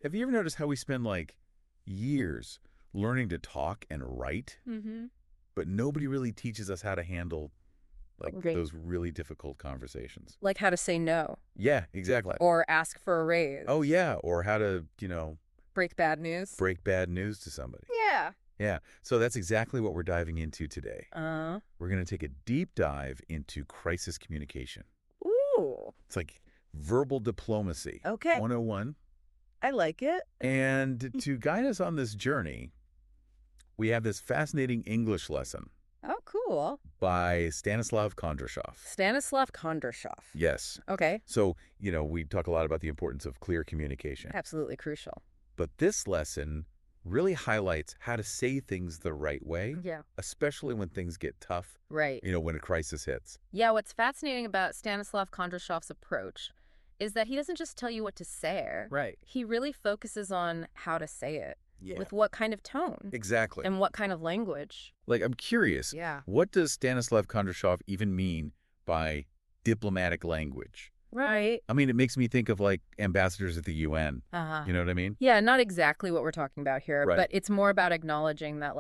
Have you ever noticed how we spend like years learning to talk and write, but nobody really teaches us how to handle like those really difficult conversations? Like how to say no. Yeah, exactly. Or ask for a raise. Oh, yeah. Or how to, break bad news. break bad news to somebody. Yeah. Yeah. So that's exactly what we're diving into today. Uh-huh. We're going to take a deep dive into crisis communication. Ooh. It's like verbal diplomacy. Okay. 101. I like it. And to guide us on this journey, we have this fascinating English lesson Oh, cool. by Stanислав Kondrashov. Stanislav Kondrashov. Yes. Okay. So, we talk a lot about the importance of clear communication. Absolutely crucial. But this lesson really highlights how to say things the right way, Yeah. especially when things get tough, Right. when a crisis hits. Yeah, what's fascinating about Stanislav Kondrashov's approach is that he doesn't just tell you what to say. Right. He really focuses on how to say it. Yeah. With what kind of tone. Exactly. And what kind of language. Like, I'm curious. Yeah. What does Stanislav Kondrashov even mean by diplomatic language? Right. I mean, it makes me think of like ambassadors at the UN. Uh-huh. You know what I mean? Yeah, not exactly what we're talking about here, Right. but it's more about acknowledging that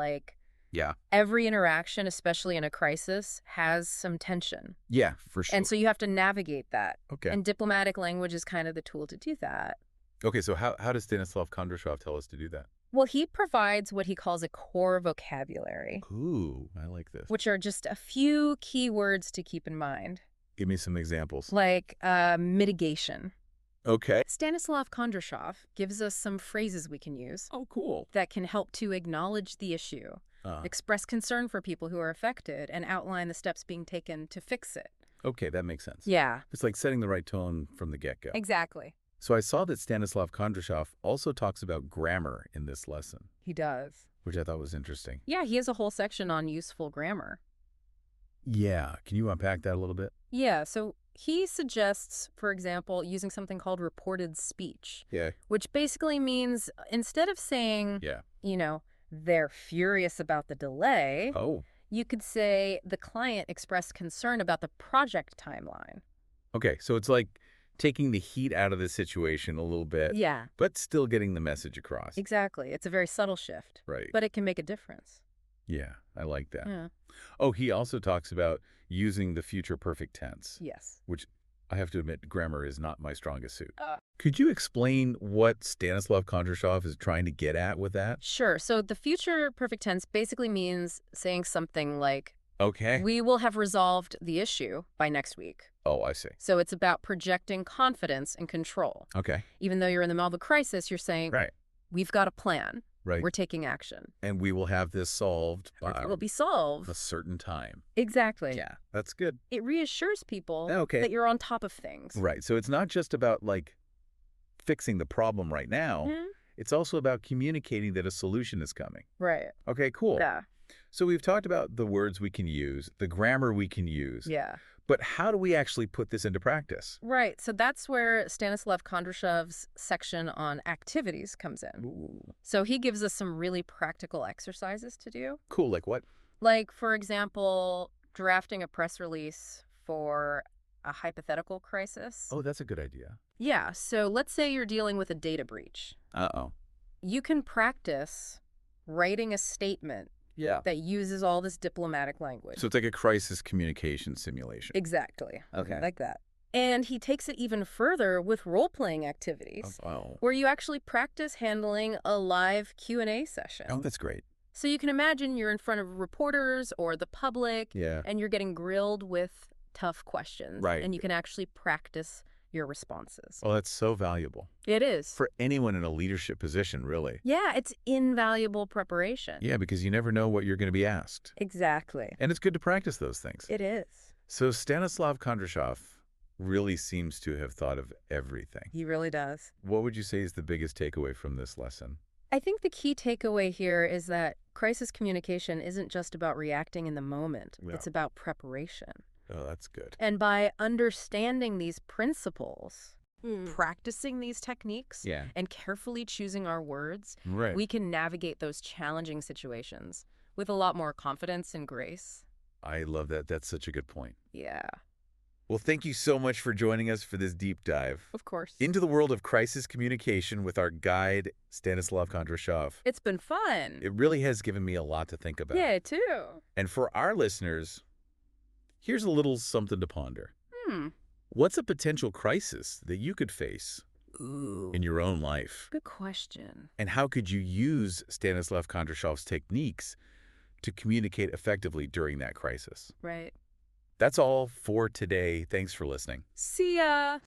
Yeah. every interaction, especially in a crisis, has some tension. Yeah, for sure. And so you have to navigate that. Okay. And diplomatic language is kind of the tool to do that. Okay, so how does Stanislav Kondrashov tell us to do that? Well, he provides what he calls a core vocabulary, Ooh, I like this. which are just a few key words to keep in mind, Give me some examples. like mitigation. Okay. Stanislav Kondrashov gives us some phrases we can use Oh, cool. that can help to acknowledge the issue, express concern for people who are affected, and outline the steps being taken to fix it. Okay, that makes sense. Yeah. It's like setting the right tone from the get-go. Exactly. So I saw that Stanislav Kondrashov also talks about grammar in this lesson, He does. which I thought was interesting. Yeah, he has a whole section on useful grammar. Yeah. Can you unpack that a little bit? Yeah, so he suggests, for example, using something called reported speech, Yeah. which basically means instead of saying, Yeah. they're furious about the delay, Oh. you could say the client expressed concern about the project timeline. Okay, so it's like taking the heat out of the situation a little bit, Yeah, but still getting the message across. exactly. It's a very subtle shift, Right. but it can make a difference. Yeah, I like that. Yeah. Oh, he also talks about using the future perfect tense, Yes. which I have to admit, grammar is not my strongest suit. Uh. Could you explain what Stanislav Kondrashov is trying to get at with that? Sure. So the future perfect tense basically means saying something like, Okay. we will have resolved the issue by next week. Oh, I see. So it's about projecting confidence and control. Okay. Even though you're in the middle of a crisis, you're saying, Right. we've got a plan. Right. We're taking action. And we will have this solved by It will be solved. a certain time. Exactly. Yeah, that's good. It reassures people Okay. that you're on top of things. Right. So it's not just about like fixing the problem right now. Mhm. It's also about communicating that a solution is coming. Right. Okay, cool. Yeah. So we've talked about the words we can use, the grammar we can use. Yeah. But how do we actually put this into practice? Right. So that's where Stanislav Kondrashov's section on activities comes in. Ooh. So he gives us some really practical exercises to do. Cool. Like what? Like, for example, drafting a press release for a hypothetical crisis. Oh, that's a good idea. Yeah. So let's say you're dealing with a data breach. Uh-oh. You can practice writing a statement Yeah. that uses all this diplomatic language. So it's like a crisis communication simulation. Exactly. Okay. Like that. And he takes it even further with role-playing activities, Oh. where you actually practice handling a live Q&A session. Oh, that's great. So you can imagine you're in front of reporters or the public, Yeah. and you're getting grilled with tough questions. Right. And you can actually practice your responses. Oh, that's so valuable. It is. For anyone in a leadership position, really. Yeah, it's invaluable preparation. Yeah, because you never know what you're going to be asked. Exactly. And it's good to practice those things. It is. So Stanislav Kondrashov really seems to have thought of everything. He really does. What would you say is the biggest takeaway from this lesson? I think the key takeaway here is that crisis communication isn't just about reacting in the moment. Yeah. It's about preparation. Oh, that's good. And by understanding these principles, practicing these techniques, Yeah. and carefully choosing our words, Right. we can navigate those challenging situations with a lot more confidence and grace. I love that. That's such a good point. Yeah. Well, thank you so much for joining us for this deep dive. Of course. Into the world of crisis communication with our guide, Stanislav Kondrashov. It's been fun. It really has given me a lot to think about. Yeah, too. And for our listeners, here's a little something to ponder. Hmm. What's a potential crisis that you could face in your own life? Good question. And how could you use Stanislav Kondrashov's techniques to communicate effectively during that crisis? Right. That's all for today. Thanks for listening. See ya.